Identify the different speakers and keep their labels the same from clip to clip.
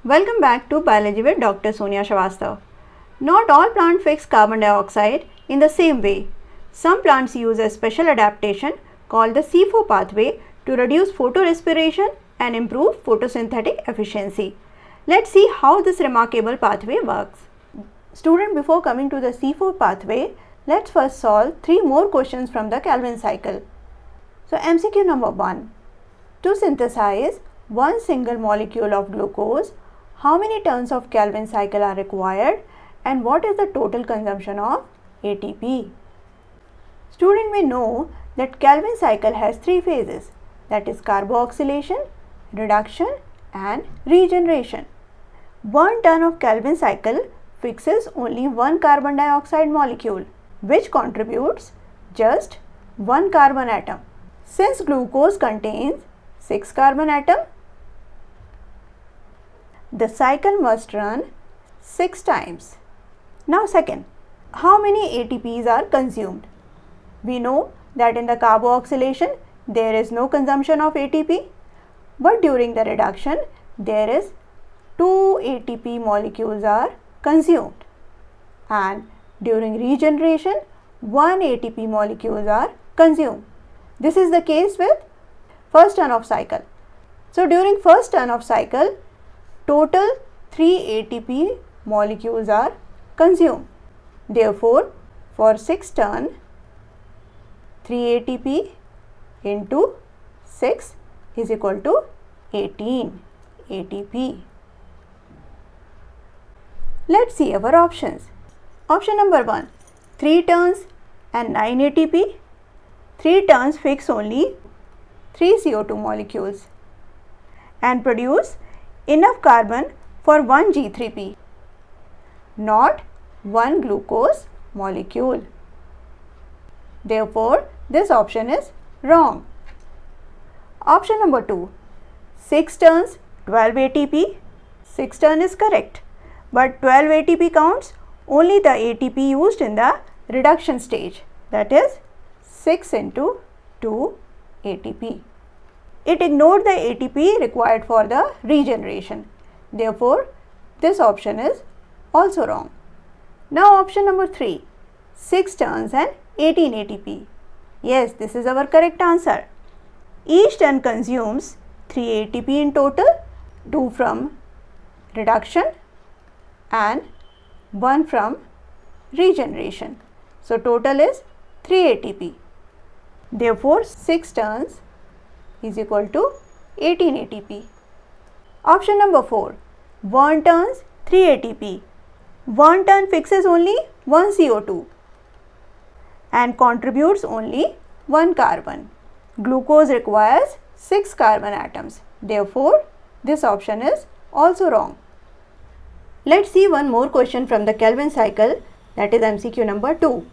Speaker 1: Welcome back to Biology with Dr. Soniyaa Shrivastava. Not all plants fix carbon dioxide in the same way. Some plants use a special adaptation called the C4 pathway to reduce photorespiration and improve photosynthetic efficiency. Let's see how this remarkable pathway works. Student, before coming to the C4 pathway, let's first solve 3 more questions from the Calvin cycle. So MCQ number 1. To synthesize one single molecule of glucose, how many turns of Calvin cycle are required and what is the total consumption of ATP? Student, we know that Calvin cycle has 3 phases, that is carboxylation, reduction and regeneration. 1 turn of Calvin cycle fixes only one carbon dioxide molecule, which contributes just 1 carbon atom. Since glucose contains 6 carbon atoms, the cycle must run 6 times. Now second, how many ATPs are consumed? We know that in the carboxylation there is no consumption of ATP, but during the reduction there is 2 ATP molecules are consumed, and during regeneration 1 ATP molecules are consumed. This is the case with first turn of cycle. So during first turn of cycle, total 3 ATP molecules are consumed. Therefore, for 6 turn, 3 ATP into 6 is equal to 18 ATP. Let's see our options. Option number 1, 3 turns and 9 ATP. 3 turns fix only 3 CO2 molecules and produce enough carbon for 1 G3P, not 1 glucose molecule. Therefore, this option is wrong. Option number 2, 6 turns, 12 ATP. 6 turn is correct, but 12 ATP counts only the ATP used in the reduction stage, that is 6 into 2 ATP. It ignored the ATP required for the regeneration. Therefore, this option is also wrong. Now option number 3, 6 turns and 18 ATP. Yes, this is our correct answer. Each turn consumes 3 ATP in total, 2 from reduction and 1 from regeneration. So total is 3 ATP. Therefore, 6 turns is equal to 18 ATP. Option number 4, 1 turns, 3 ATP. 1 turn fixes only 1 CO2 and contributes only 1 carbon. Glucose requires 6 carbon atoms. Therefore, this option is also wrong. Let's see one more question from the Calvin cycle, that is MCQ number 2.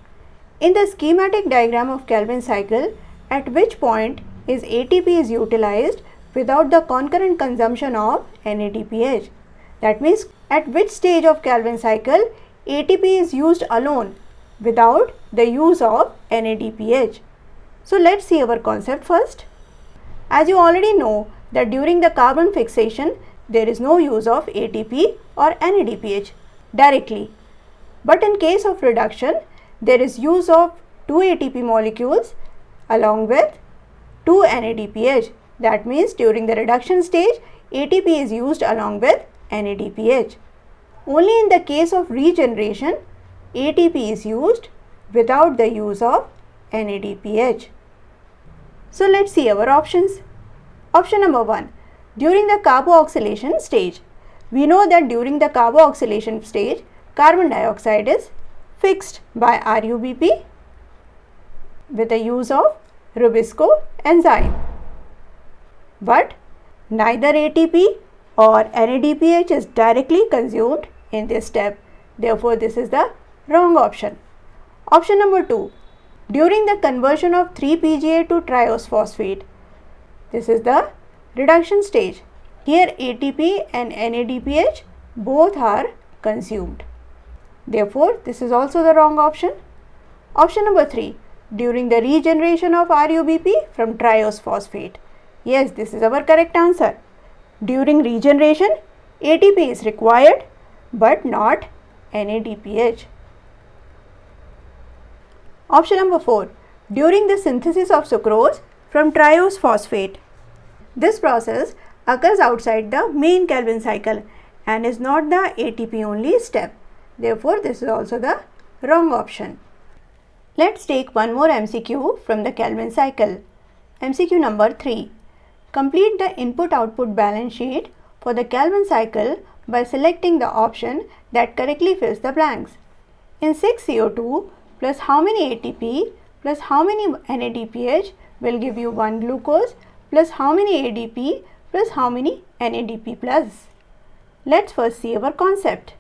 Speaker 1: In the schematic diagram of Calvin cycle, at which point is ATP is utilized without the concurrent consumption of NADPH? That means at which stage of Calvin cycle ATP is used alone without the use of NADPH. So let's see our concept first. As you already know that during the carbon fixation there is no use of ATP or NADPH directly. But in case of reduction, there is use of 2 ATP molecules along with 2 NADPH. That means during the reduction stage, ATP is used along with NADPH. Only in the case of regeneration, ATP is used without the use of NADPH. So let's see our options. Option number 1, during the carboxylation stage. We know that during the carboxylation stage, carbon dioxide is fixed by RUBP with the use of Rubisco enzyme. But neither ATP or NADPH is directly consumed in this step. Therefore, this is the wrong option. Option number 2, during the conversion of 3-PGA to triose phosphate. This is the reduction stage. Here ATP and NADPH both are consumed. Therefore, this is also the wrong option. Option number 3, during the regeneration of RUBP from triose phosphate. Yes, this is our correct answer. During regeneration, ATP is required but not NADPH. Option number 4. During the synthesis of sucrose from triose phosphate. This process occurs outside the main Calvin cycle and is not the ATP only step. Therefore, this is also the wrong option. Let's take one more MCQ from the Calvin cycle. MCQ number 3. Complete the input-output balance sheet for the Calvin cycle by selecting the option that correctly fills the blanks. In 6CO2 plus how many ATP plus how many NADPH will give you 1 glucose plus how many ADP plus how many NADP plus. Let's first see our concept.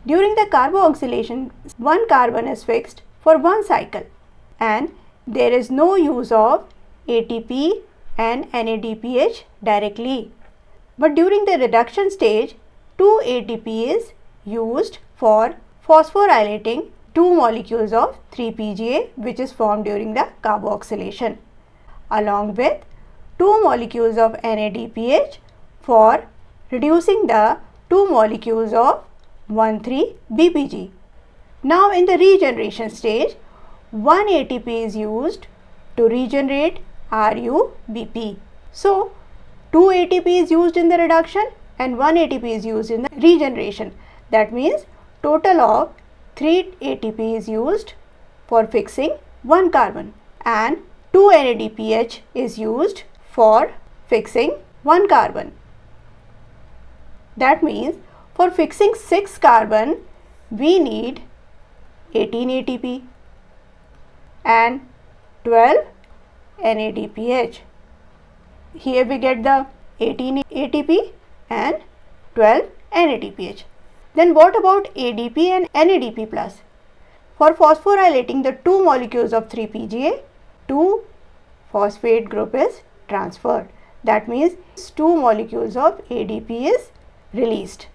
Speaker 1: During the carboxylation, one carbon is fixed for one cycle and there is no use of ATP and NADPH directly. But during the reduction stage, 2 ATP is used for phosphorylating 2 molecules of 3-PGA which is formed during the carboxylation, along with 2 molecules of NADPH for reducing the 2 molecules of 1,3-BPG. Now in the regeneration stage, 1 ATP is used to regenerate RuBP. So 2 ATP is used in the reduction and 1 ATP is used in the regeneration. That means total of 3 ATP is used for fixing 1 carbon and 2 NADPH is used for fixing 1 carbon. That means for fixing 6 carbon, we need 18 ATP and 12 NADPH. Here we get the 18 ATP and 12 NADPH. Then what about ADP and NADP plus? For phosphorylating the 2 molecules of 3-PGA, 2 phosphate group is transferred. That means 2 molecules of ADP is released.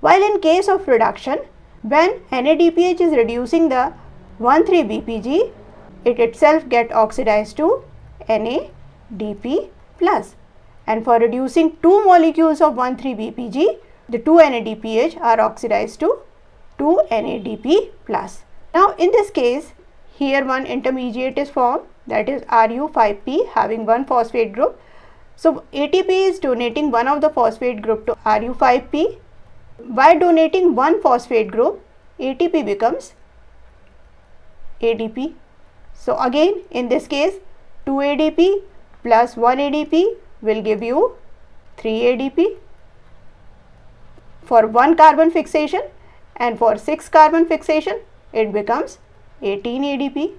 Speaker 1: While in case of reduction, when NADPH is reducing the 1,3-BPG, it itself get oxidized to NADP plus. And for reducing 2 molecules of 1,3-BPG, the 2 NADPH are oxidized to 2 NADP plus. Now in this case, here one intermediate is formed, that is Ru5P having one phosphate group. So ATP is donating one of the phosphate group to Ru5P. By donating one phosphate group, ATP becomes ADP. So again in this case, 2 ADP plus 1 ADP will give you 3 ADP for 1 carbon fixation, and for 6 carbon fixation it becomes 18 ADP.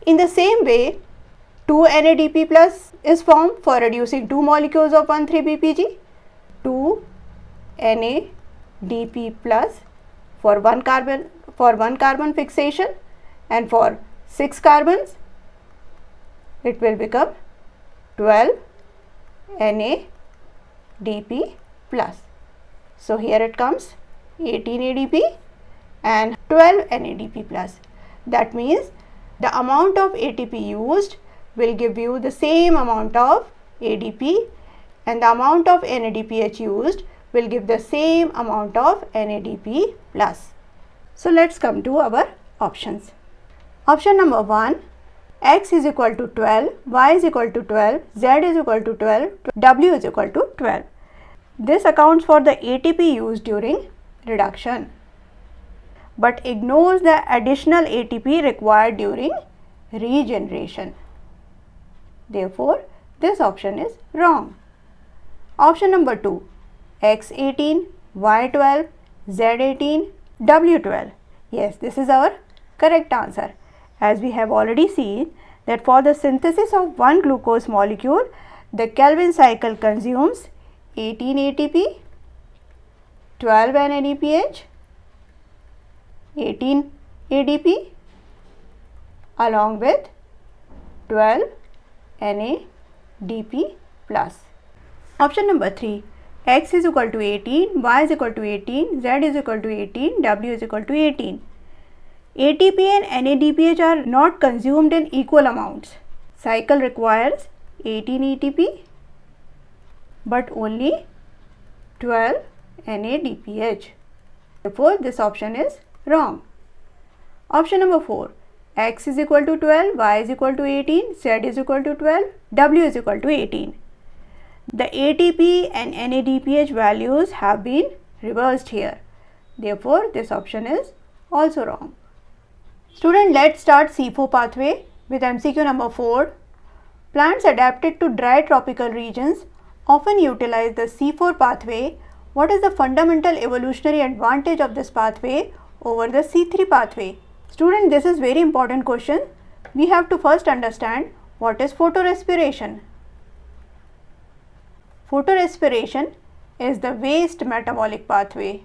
Speaker 1: In the same way, 2 NADP plus is formed for reducing 2 molecules of 1,3-BPG, 2 NADP plus for 1 carbon fixation, and for 6 carbons it will become 12 NADP plus. So here it comes 18 ADP and 12 NADP plus. That means the amount of ATP used will give you the same amount of ADP, and the amount of NADPH used will give the same amount of NADP plus. So let's come to our options. Option number 1, x is equal to 12, y is equal to 12, z is equal to 12, w is equal to 12. This accounts for the ATP used during reduction, but ignores the additional ATP required during regeneration. Therefore, this option is wrong. Option number 2, x18, y12, z18, w12. Yes, this is our correct answer, as we have already seen that for the synthesis of one glucose molecule, the Calvin cycle consumes 18 ATP, 12 NADPH, 18 ADP along with 12 NADP plus. Option number 3, x is equal to 18, y is equal to 18, z is equal to 18, w is equal to 18. ATP and NADPH are not consumed in equal amounts. Cycle requires 18 ATP but only 12 NADPH. Therefore, this option is wrong. Option number 4. X is equal to 12, Y is equal to 18, Z is equal to 12, W is equal to 18. The ATP and NADPH values have been reversed here. Therefore, this option is also wrong. Student, let's start C4 pathway with MCQ number 4. Plants adapted to dry tropical regions often utilize the C4 pathway. What is the fundamental evolutionary advantage of this pathway over the C3 pathway? Student, this is very important question. We have to first understand what is photorespiration. Photorespiration is the waste metabolic pathway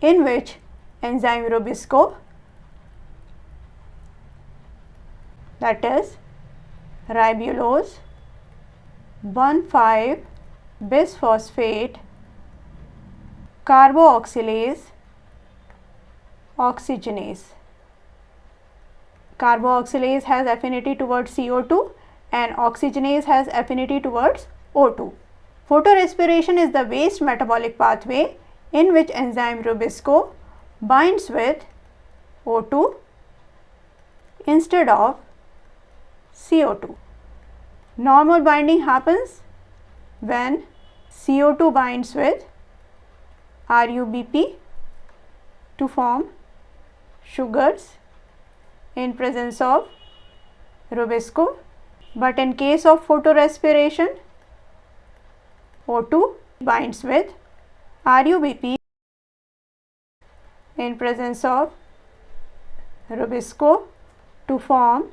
Speaker 1: in which enzyme rubisco, that is ribulose 1,5-bisphosphate carboxylase oxygenase. Carboxylase has affinity towards CO2 and oxygenase has affinity towards O2. Photorespiration is the waste metabolic pathway in which enzyme rubisco binds with O2 instead of CO2. Normal binding happens when CO2 binds with RUBP to form sugars in presence of rubisco, but in case of photorespiration, O2 binds with RUBP in presence of rubisco to form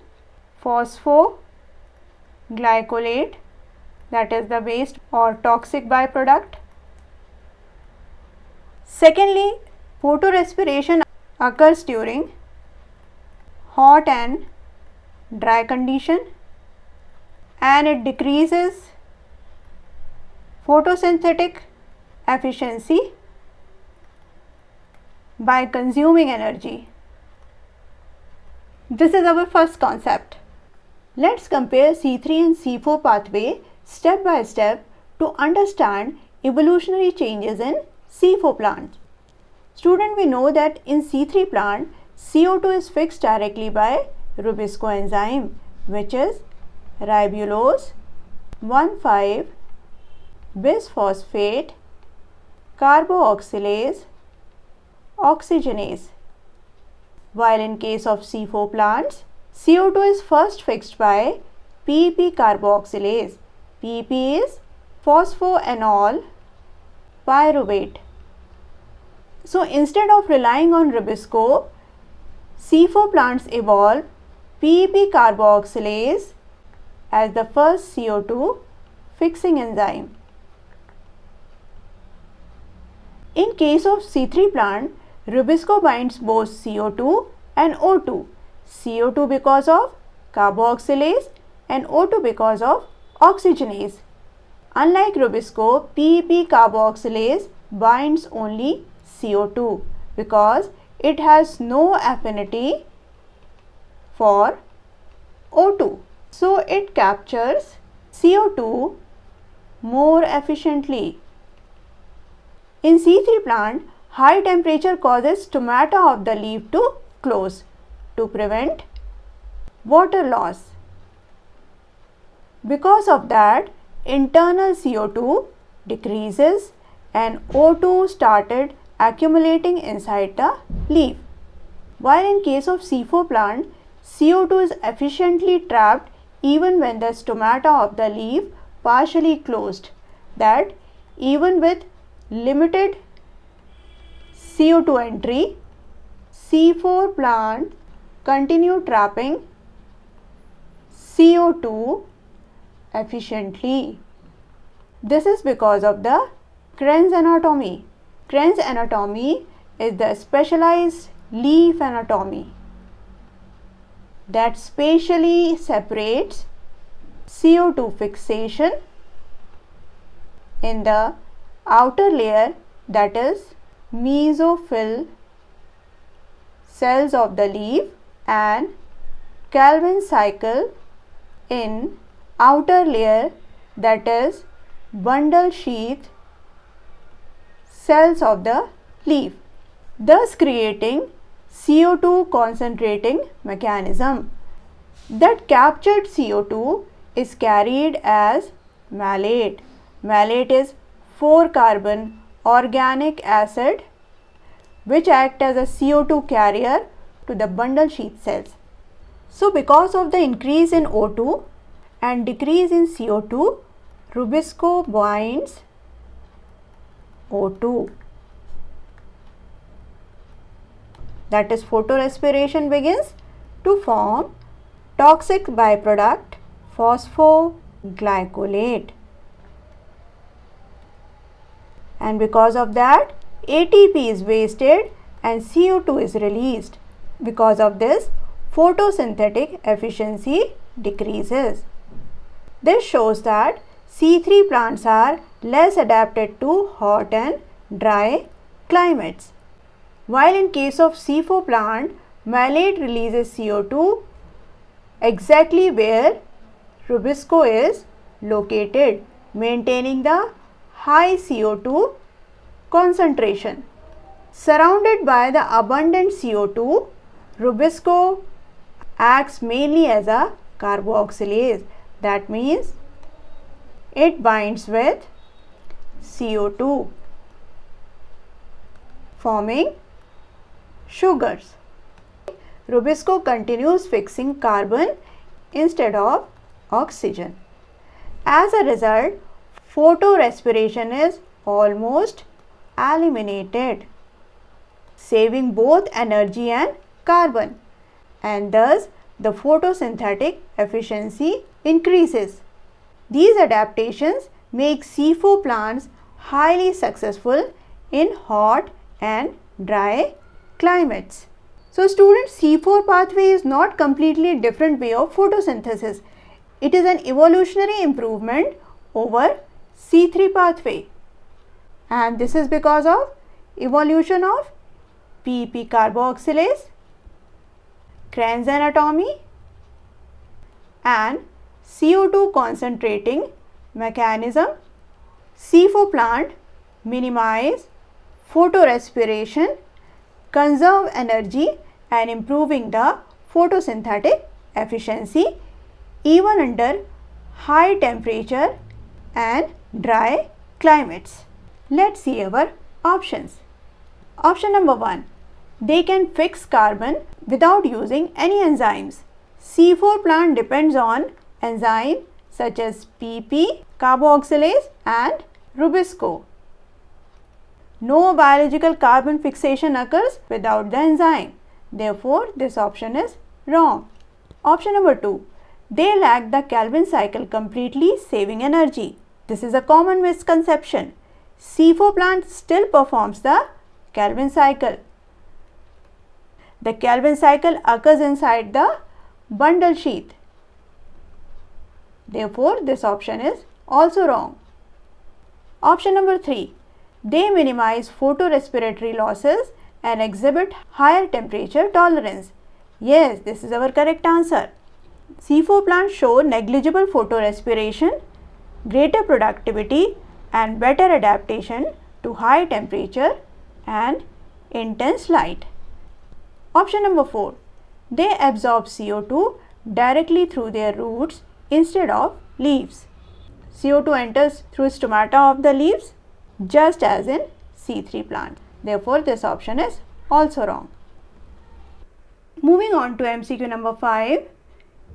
Speaker 1: phosphoglycolate, that is the waste or toxic byproduct. Secondly, photorespiration occurs during hot and dry condition and it decreases photosynthetic efficiency by consuming energy. This is our first concept. Let's compare C3 and C4 pathway step by step to understand evolutionary changes in C4 plants. Student, we know that in C3 plant, CO2 is fixed directly by rubisco enzyme, which is ribulose 1,5-bisphosphate carboxylase oxygenase. While in case of C4 plants, CO2 is first fixed by PEP carboxylase. PEP is phosphoenol pyruvate. So instead of relying on rubisco, C4 plants evolve PEP carboxylase as the first CO2 fixing enzyme. In case of C3 plant, rubisco binds both CO2 and O2. CO2 because of carboxylase and O2 because of oxygenase. Unlike rubisco, PEP carboxylase binds only CO2 because it has no affinity for O2. So it captures CO2 more efficiently. In C3 plant, high temperature causes stomata of the leaf to close to prevent water loss. Because of that, internal CO2 decreases and O2 started accumulating inside the leaf. While in case of C4 plant, CO2 is efficiently trapped even when the stomata of the leaf partially closed. That even with limited CO2 entry, C4 plant continue trapping CO2 efficiently. This is because of the Kranz anatomy. Kranz anatomy is the specialized leaf anatomy that spatially separates CO2 fixation in the outer layer, that is mesophyll cells of the leaf, and Calvin cycle in outer layer, that is bundle sheath cells of the leaf, thus creating CO2 concentrating mechanism. That captured CO2 is carried as malate. Malate is 4-carbon organic acid which act as a CO2 carrier to the bundle sheath cells. So because of the increase in O2 and decrease in CO2, Rubisco binds O2. That is, photorespiration begins to form toxic byproduct phosphoglycolate. And because of that, ATP is wasted and CO2 is released. Because of this, photosynthetic efficiency decreases. This shows that C3 plants are less adapted to hot and dry climates. While in case of C4 plant, malate releases CO2 exactly where Rubisco is located, maintaining the high CO2 concentration. Surrounded by the abundant CO2, Rubisco acts mainly as a carboxylase. That means it binds with CO2, forming sugars. Rubisco continues fixing carbon instead of oxygen. As a result, photorespiration is almost eliminated, saving both energy and carbon, and thus the photosynthetic efficiency increases. These adaptations make C4 plants highly successful in hot and dry climates. So students, C4 pathway is not completely different way of photosynthesis. It is an evolutionary improvement over C3 pathway, and this is because of evolution of PEP Carboxylase, Kranz Anatomy and CO2 concentrating mechanism. C4 plant minimize photorespiration, conserve energy and improving the photosynthetic efficiency even under high temperature and dry climates. Let's see our options. Option number 1. They can fix carbon without using any enzymes. C4 plant depends on enzymes such as PEP Carboxylase and Rubisco. No biological carbon fixation occurs without the enzyme. Therefore, this option is wrong. Option number 2. They lack the Calvin cycle completely, saving energy. This is a common misconception. C4 plant still performs the Calvin cycle. The Calvin cycle occurs inside the bundle sheath. Therefore, this option is also wrong. Option number 3. They minimize photorespiratory losses and exhibit higher temperature tolerance. Yes, this is our correct answer. C4 plants show negligible photorespiration, greater productivity and better adaptation to high temperature and intense light. Option number 4. They absorb CO2 directly through their roots instead of leaves. CO2 enters through stomata of the leaves just as in C3 plant. Therefore, this option is also wrong. Moving on to MCQ number 5.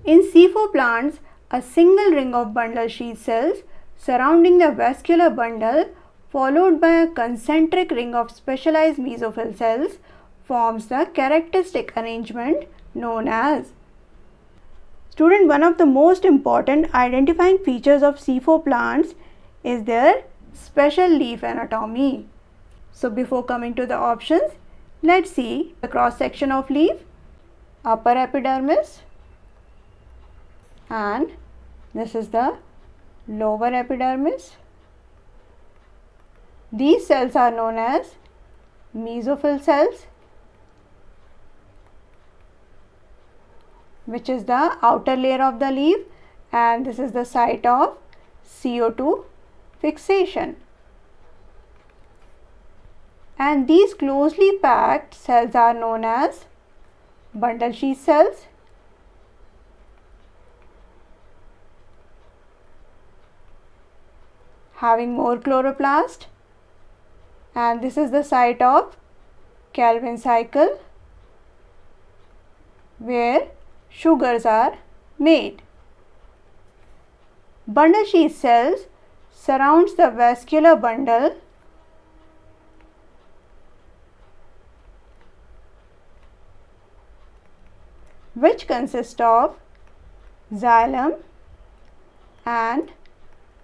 Speaker 1: In C4 plants, a single ring of bundle sheath cells surrounding the vascular bundle followed by a concentric ring of specialized mesophyll cells forms the characteristic arrangement known as. Student, one of the most important identifying features of C4 plants is their special leaf anatomy. So before coming to the options, let's see the cross section of leaf, upper epidermis, and this is the lower epidermis. These cells are known as mesophyll cells, which is the outer layer of the leaf, and this is the site of CO2 fixation. And these closely packed cells are known as bundle sheath cells. Having more chloroplast, and this is the site of Calvin cycle where sugars are made. Bundle sheath cells surrounds the vascular bundle which consists of xylem and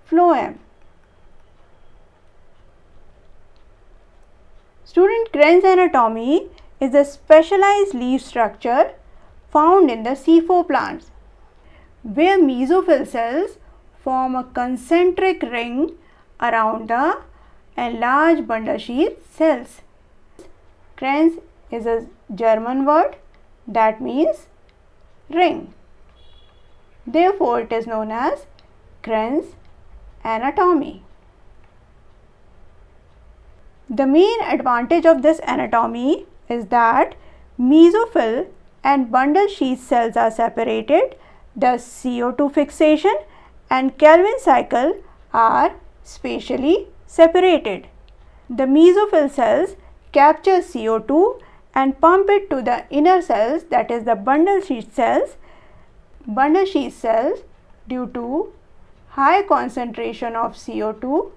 Speaker 1: phloem. Student, Kranz anatomy is a specialized leaf structure found in the C4 plants where mesophyll cells form a concentric ring around the enlarged bundle sheath cells. Kranz is a German word that means ring. Therefore, it is known as Kranz anatomy. The main advantage of this anatomy is that mesophyll and bundle sheath cells are separated, the CO2 fixation and Calvin cycle are spatially separated. The mesophyll cells capture CO2 and pump it to the inner cells, that is the bundle sheath cells. Bundle sheath cells, due to high concentration of CO2,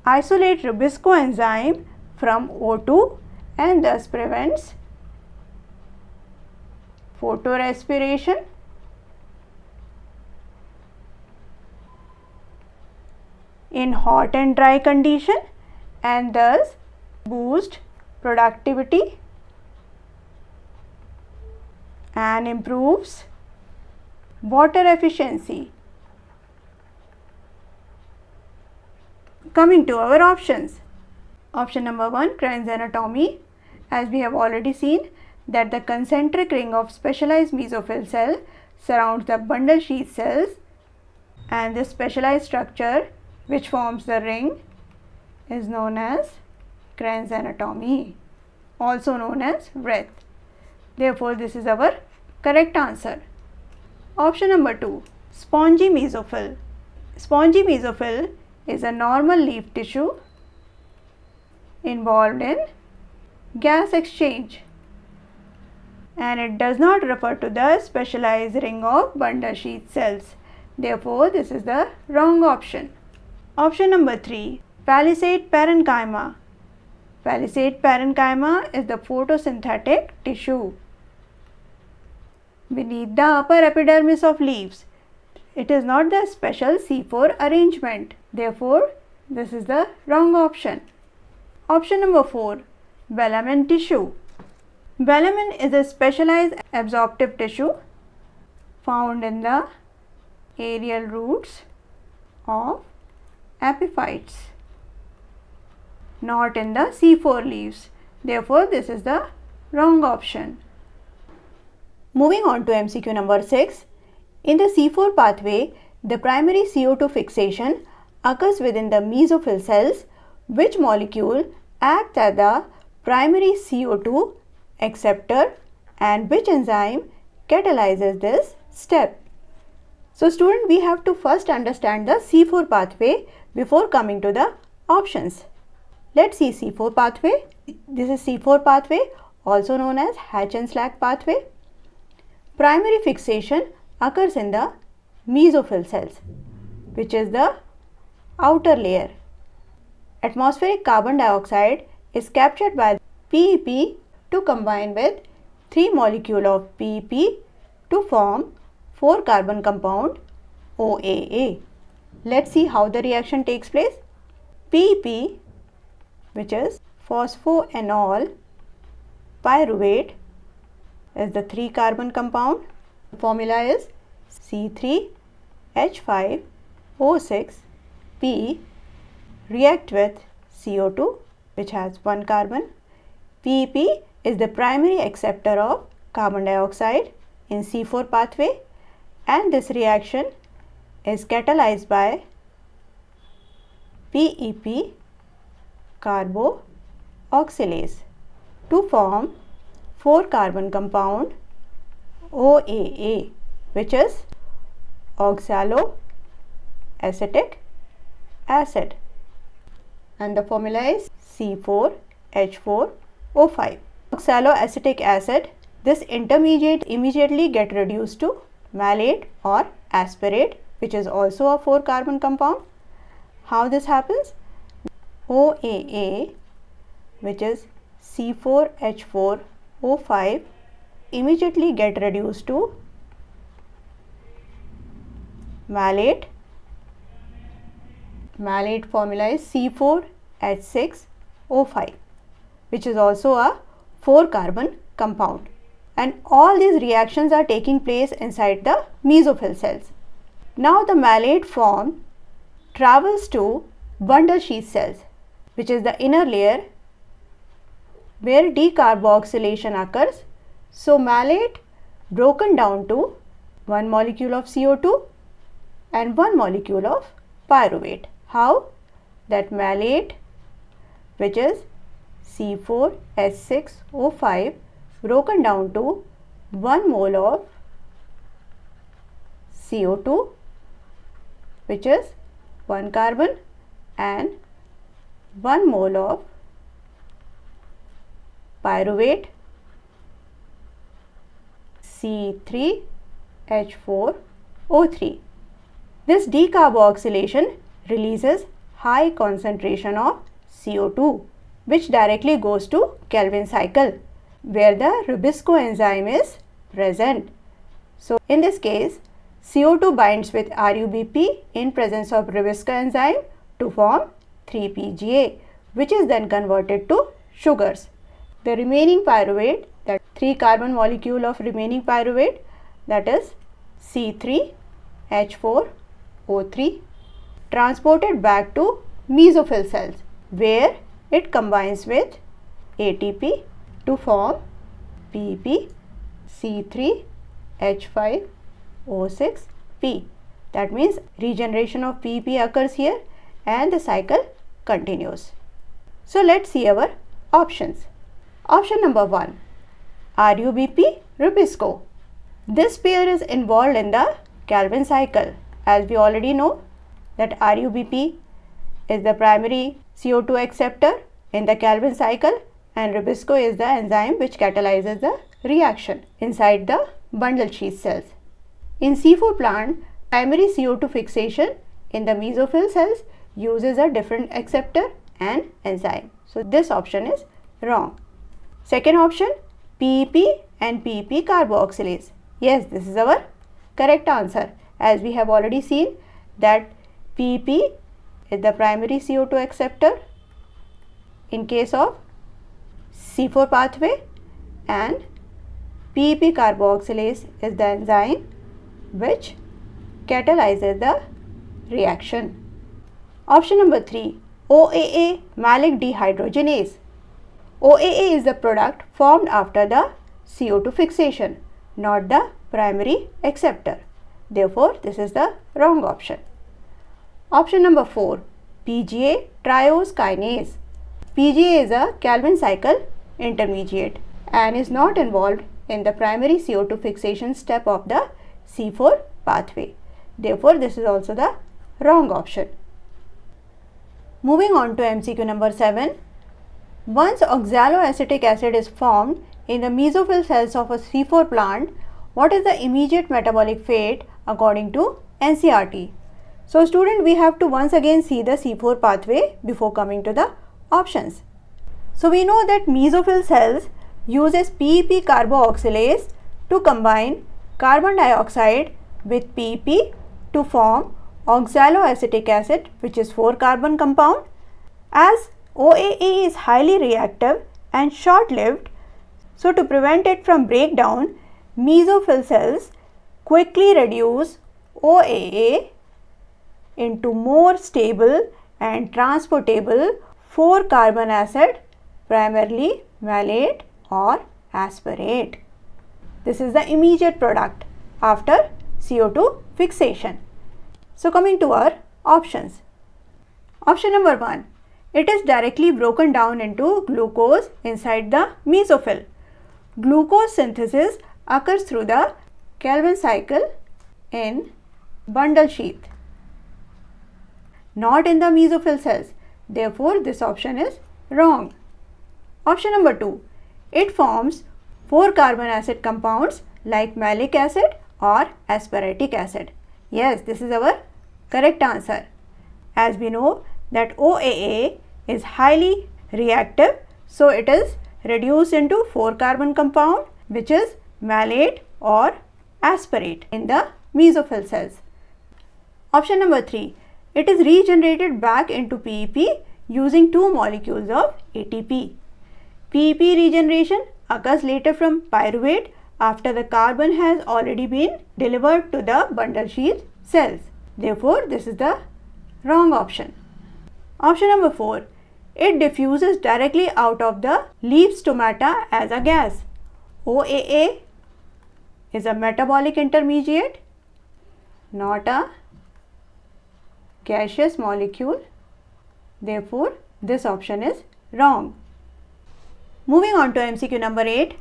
Speaker 1: isolate Rubisco enzyme from O2 and thus prevents photorespiration in hot and dry condition and thus boost productivity and improves water efficiency. Coming to our options. Option number 1, Kranz anatomy. As we have already seen that the concentric ring of specialized mesophyll cell surrounds the bundle sheath cells, and this specialized structure which forms the ring is known as Kranz anatomy, also known as wreath. Therefore, this is our correct answer. Option number 2, spongy mesophyll. Spongy mesophyll is a normal leaf tissue involved in gas exchange, and it does not refer to the specialized ring of bundle sheath cells. Therefore, this is the wrong option. Option number 3, palisade parenchyma. Palisade parenchyma is the photosynthetic tissue beneath the upper epidermis of leaves. It is not the special C4 arrangement. Therefore, this is the wrong option. Option number 4, velamen tissue. Velamen is a specialized absorptive tissue found in the aerial roots of epiphytes, not in the C4 leaves. Therefore, this is the wrong option. Moving on to MCQ number 6. In the C4 pathway, the primary CO2 fixation occurs within the mesophyll cells. Which molecule acts as the primary CO2 acceptor and which enzyme catalyzes this step? So student, we have to first understand the C4 pathway before coming to the options. Let's see C4 pathway. This is C4 pathway, also known as Hatch and Slack pathway. Primary fixation occurs in the mesophyll cells, which is the outer layer. Atmospheric carbon dioxide is captured by PEP to combine with 3 molecules of PEP to form 4 carbon compound OAA. Let's see how the reaction takes place. PEP, which is phosphoenol pyruvate, is the 3 carbon compound. The formula is C3H5O6P react with CO2, which has 1 carbon. PEP is the primary acceptor of carbon dioxide in C4 pathway, and this reaction is catalyzed by PEP Carboxylase to form 4-carbon compound OAA, which is Oxaloacetic Acid, and the formula is C4H4O5. Oxaloacetic acid, this intermediate immediately get reduced to malate or aspirate, which is also a 4-carbon compound. How this happens? OAA, which is C4H4O5, immediately get reduced to malate. Malate formula is C4H6O5, which is also a 4-carbon compound. And all these reactions are taking place inside the mesophyll cells. Now the malate form travels to bundle sheath cells, which is the inner layer where decarboxylation occurs. So malate broken down to 1 molecule of CO2 and 1 molecule of pyruvate. How? That malate, which is C4H6O5, broken down to 1 mole of CO2, which is 1 carbon, and 1 mole of pyruvate, C3H4O3. This decarboxylation releases high concentration of CO2, which directly goes to Calvin cycle, where the Rubisco enzyme is present. So in this case, CO2 binds with RUBP in presence of Rubisco enzyme to form 3-PGA, which is then converted to sugars. The remaining pyruvate, that 3-carbon molecule of remaining pyruvate, that is C3H4O3, transported back to mesophyll cells, where it combines with ATP to form PEP C3H5O6P. That means regeneration of PEP occurs here and the cycle continues. So let's see our options. Option number 1, RUBP Rubisco. This pair is involved in the Calvin cycle. As we already know that RUBP is the primary CO2 acceptor in the Calvin cycle, and Rubisco is the enzyme which catalyzes the reaction inside the bundle sheath cells. In C4 plant, primary CO2 fixation in the mesophyll cells uses a different acceptor and enzyme. So this option is wrong. Second option, PEP and PEP carboxylase. Yes, this is our correct answer, as we have already seen that PEP is the primary CO2 acceptor in case of C4 pathway, and PEP carboxylase is the enzyme which catalyzes the reaction. Option number 3, OAA malic dehydrogenase. OAA is the product formed after the CO2 fixation, not the primary acceptor. Therefore, this is the wrong option. Option number 4, PGA triose kinase. PGA is a Calvin cycle intermediate and is not involved in the primary CO2 fixation step of the C4 pathway. Therefore, this is also the wrong option. Moving on to MCQ number 7. Once oxaloacetic acid is formed in the mesophyll cells of a C4 plant, what is the immediate metabolic fate according to NCERT? So student, we have to once again see the C4 pathway before coming to the options. So we know that mesophyll cells uses PEP carboxylase to combine carbon dioxide with PEP to form oxaloacetic acid, which is 4-carbon compound. As OAA is highly reactive and short-lived, so to prevent it from breakdown, mesophyll cells quickly reduce OAA into more stable and transportable 4-carbon acid, primarily malate or aspirate. This is the immediate product after CO2 fixation. So coming to our options. Option number 1. It is directly broken down into glucose inside the mesophyll. Glucose synthesis occurs through the Calvin cycle in bundle sheath, not in the mesophyll cells. Therefore, this option is wrong. Option number 2. It forms 4 carbon acid compounds like malic acid or aspartic acid. Yes, this is our correct answer. As we know that OAA is highly reactive, so it is reduced into 4 carbon compound which is malate or aspirate in the mesophyll cells. Option number 3. It is regenerated back into PEP using 2 molecules of ATP. PEP regeneration occurs later from pyruvate after the carbon has already been delivered to the bundle sheath cells. Therefore, this is the wrong option. Option number 4. It diffuses directly out of the leaf stomata as a gas. OAA is a metabolic intermediate, not a gaseous molecule. Therefore, this option is wrong. Moving on to MCQ number 8.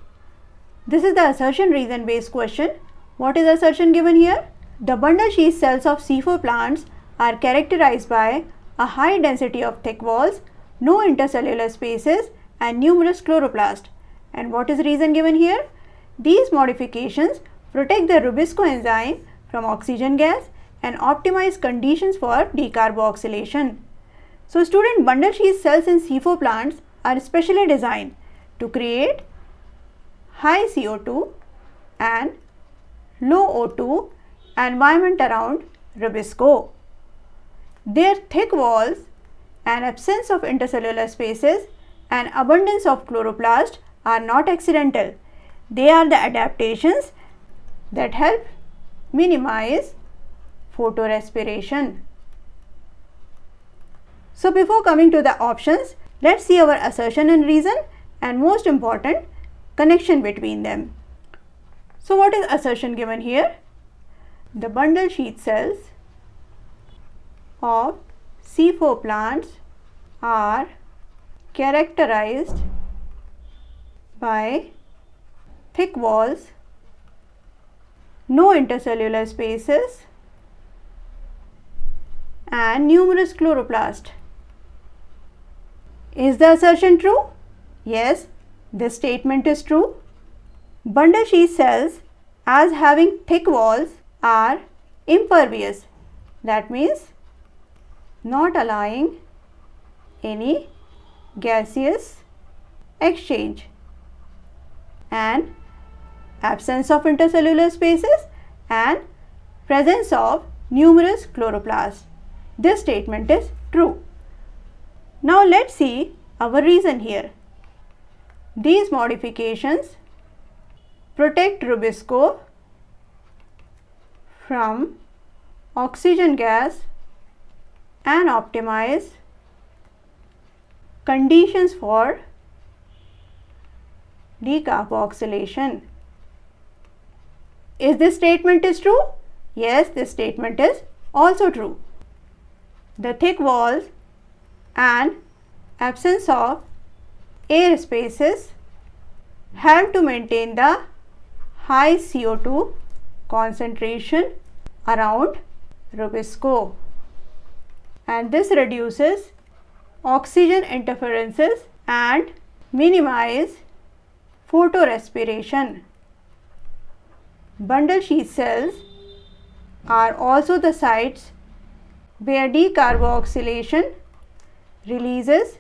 Speaker 1: This is the assertion reason based question. What is assertion given here? The bundle sheath cells of C4 plants are characterized by a high density of thick walls, no intercellular spaces and numerous chloroplasts. And what is the reason given here? These modifications protect the Rubisco enzyme from oxygen gas and optimize conditions for decarboxylation. So student, bundle sheath cells in C4 plants are specially designed to create high CO2 and low O2 environment around Rubisco. Their thick walls and absence of intercellular spaces and abundance of chloroplast are not accidental. They are the adaptations that help minimize photorespiration. So before coming to the options, let's see our assertion and reason and most important connection between them. So what is assertion given here? The bundle sheath cells of C4 plants are characterized by thick walls, no intercellular spaces and numerous chloroplasts. Is the assertion true? Yes, this statement is true. Bundle sheath cells as having thick walls are impervious. That means not allowing any gaseous exchange and absence of intercellular spaces and presence of numerous chloroplasts. This statement is true. Now let's see our reason here. These modifications protect Rubisco from oxygen gas and optimize conditions for decarboxylation. Is this statement is true? Yes, this statement is also true. The thick walls and absence of air spaces help to maintain the high CO2 concentration around Rubisco, and this reduces oxygen interferences and minimize photorespiration. Bundle sheath cells are also the sites where decarboxylation releases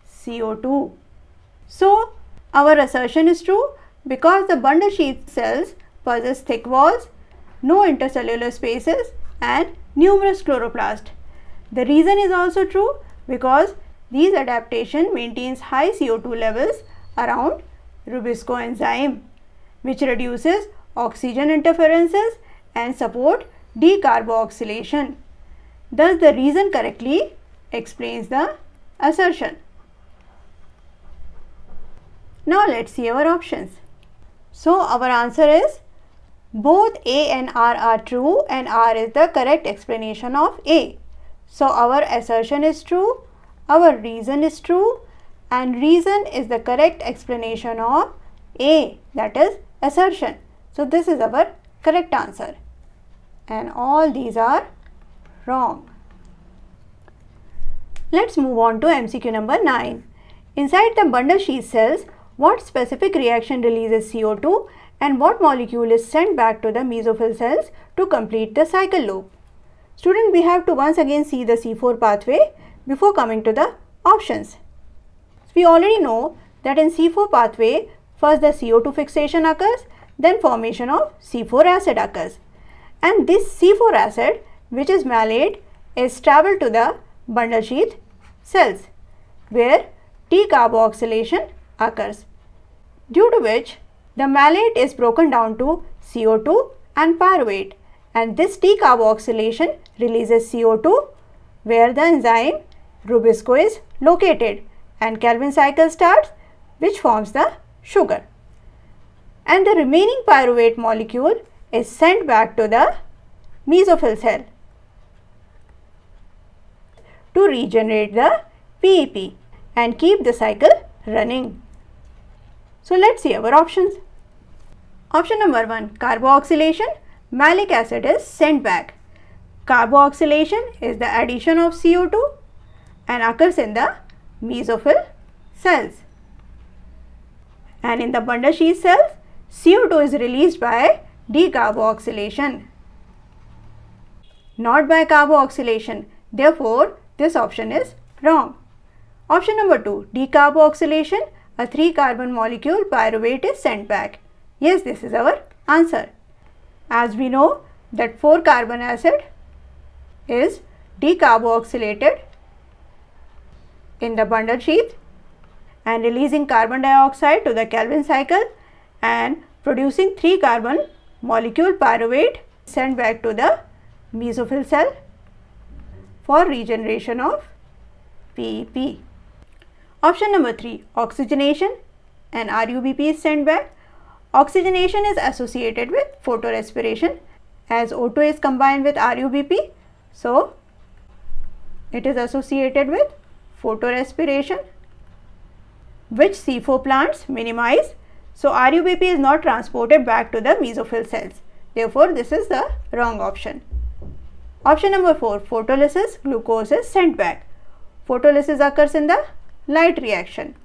Speaker 1: CO2. So, our assertion is true because the bundle sheath cells possess thick walls, no intercellular spaces and numerous chloroplasts. The reason is also true because these adaptation maintains high CO2 levels around Rubisco enzyme, which reduces oxygen interferences and support decarboxylation. Thus, the reason correctly explains the assertion. Now, let's see our options. So, our answer is both A and R are true and R is the correct explanation of A. So our assertion is true, our reason is true, and reason is the correct explanation of A, that is assertion. So this is our correct answer. And all these are wrong. Let's move on to MCQ number 9. Inside the bundle sheath cells, what specific reaction releases CO2 and what molecule is sent back to the mesophyll cells to complete the cycle loop? Student, we have to once again see the C4 pathway before coming to the options. We already know that in C4 pathway, first the CO2 fixation occurs, then formation of C4 acid occurs. And this C4 acid, which is malate, is traveled to the bundle sheath cells, where decarboxylation occurs, due to which the malate is broken down to CO2 and pyruvate, and this decarboxylation releases CO2 where the enzyme Rubisco is located, and Calvin cycle starts, which forms the sugar. And the remaining pyruvate molecule is sent back to the mesophyll cell to regenerate the PEP and keep the cycle running. So let's see our options. Option number 1, carboxylation, malic acid is sent back. Carboxylation is the addition of CO2 and occurs in the mesophyll cells. And in the bundle sheath cells, CO2 is released by decarboxylation, not by carboxylation. Therefore, this option is wrong. Option number 2, decarboxylation, a 3-carbon molecule pyruvate is sent back. Yes, this is our answer. As we know that 4-carbon acid is decarboxylated in the bundle sheath and releasing carbon dioxide to the Calvin cycle and producing 3-carbon molecule pyruvate sent back to the mesophyll cell for regeneration of PEP. Option number 3, oxygenation, and RUBP is sent back. Oxygenation is associated with photorespiration as O2 is combined with RUBP, so it is associated with photorespiration, which C4 plants minimize. So RUBP is not transported back to the mesophyll cells. Therefore, this is the wrong option. Option number 4, photolysis, glucose is sent back. Photolysis occurs in the light reaction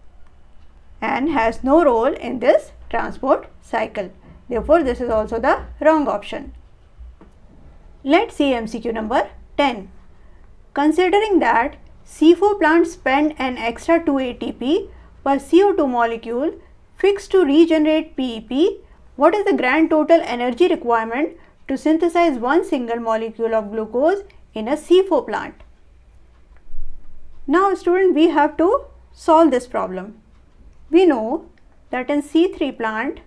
Speaker 1: and has no role in this transport cycle. Therefore, this is also the wrong option. Let's see MCQ number 10. Considering that C4 plants spend an extra 2 ATP per CO2 molecule fixed to regenerate PEP, what is the grand total energy requirement to synthesize one single molecule of glucose in a C4 plant? Now, student, we have to solve this problem. We know that in C3 plant,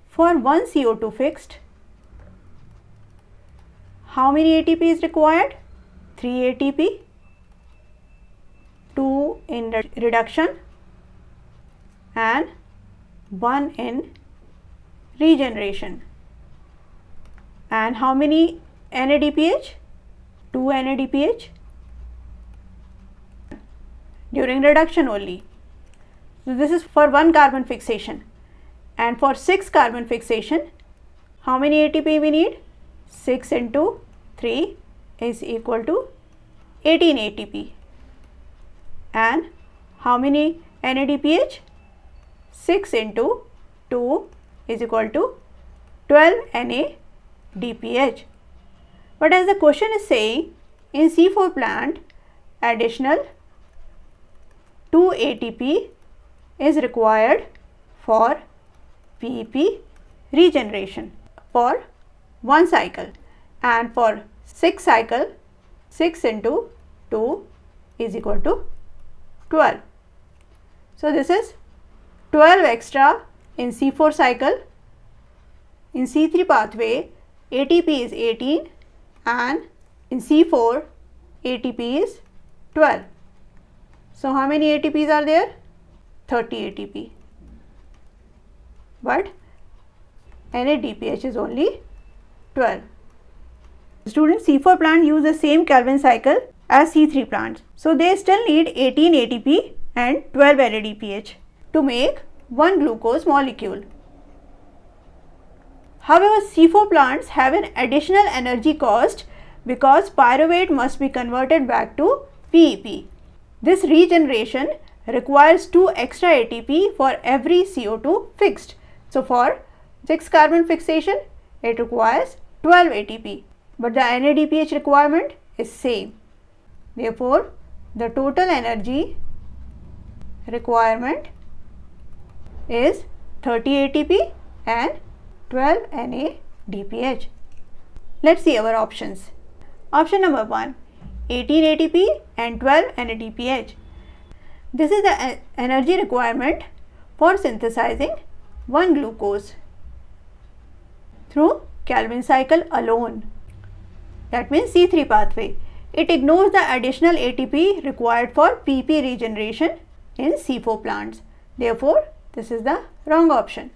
Speaker 1: for one CO2 fixed, how many ATP is required? 3 ATP, 2 in reduction and 1 in regeneration. And how many NADPH? 2 NADPH during reduction only. So this is for 1 carbon fixation, and for 6 carbon fixation, how many ATP we need? 6 into 3 is equal to 18 ATP. And how many NADPH? 6 into 2 is equal to 12 NADPH. But as the question is saying, in C4 plant, additional 2 ATP is required for PEP regeneration for 1 cycle, and for 6 cycle, 6 into 2 is equal to 12. So this is 12 extra in C4 cycle. In C3 pathway, ATP is 18 and in C4 ATP is 12. So how many ATPs are there? 30 ATP. But NADPH is only 12. Students, C4 plant use the same Calvin cycle as C3 plants. So they still need 18 ATP and 12 NADPH to make one glucose molecule. However, C4 plants have an additional energy cost because pyruvate must be converted back to PEP. This regeneration requires 2 extra ATP for every CO2 fixed. So for 6 carbon fixation, it requires 12 ATP, but the NADPH requirement is same. Therefore, the total energy requirement is 30 ATP and 12 NADPH. Let's see our options. Option number 1, 18 ATP and 12 NADPH. This is the energy requirement for synthesizing one glucose through Calvin cycle alone. That means C3 pathway. It ignores the additional ATP required for PEP regeneration in C4 plants. Therefore, this is the wrong option.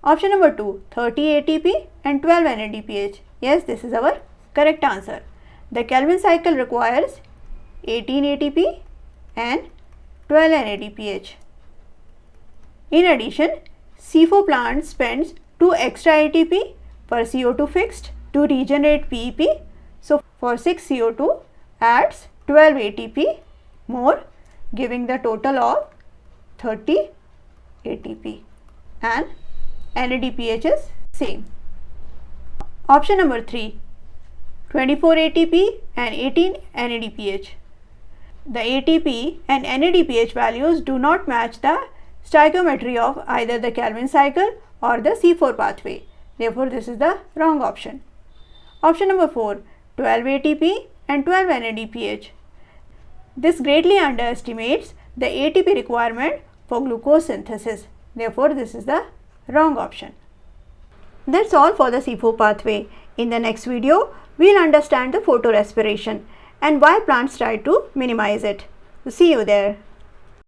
Speaker 1: Option number 2, 30 ATP and 12 NADPH. Yes, this is our correct answer. The Calvin cycle requires 18 ATP and 12 NADPH. In addition, C4 plant spends 2 extra ATP per CO2 fixed to regenerate PEP. So for 6 CO2 adds 12 ATP more, giving the total of 30 ATP, and NADPH is same. Option number 3, 24 ATP and 18 NADPH. The ATP and NADPH values do not match the stoichiometry of either the Calvin cycle or the C4 pathway. Therefore, this is the wrong option. Option number 4, 12 ATP and 12 NADPH. This greatly underestimates the ATP requirement for glucose synthesis. Therefore, this is the wrong option. That's all for the C4 pathway. In the next video, we'll understand the photorespiration and why plants try to minimize it. See you there.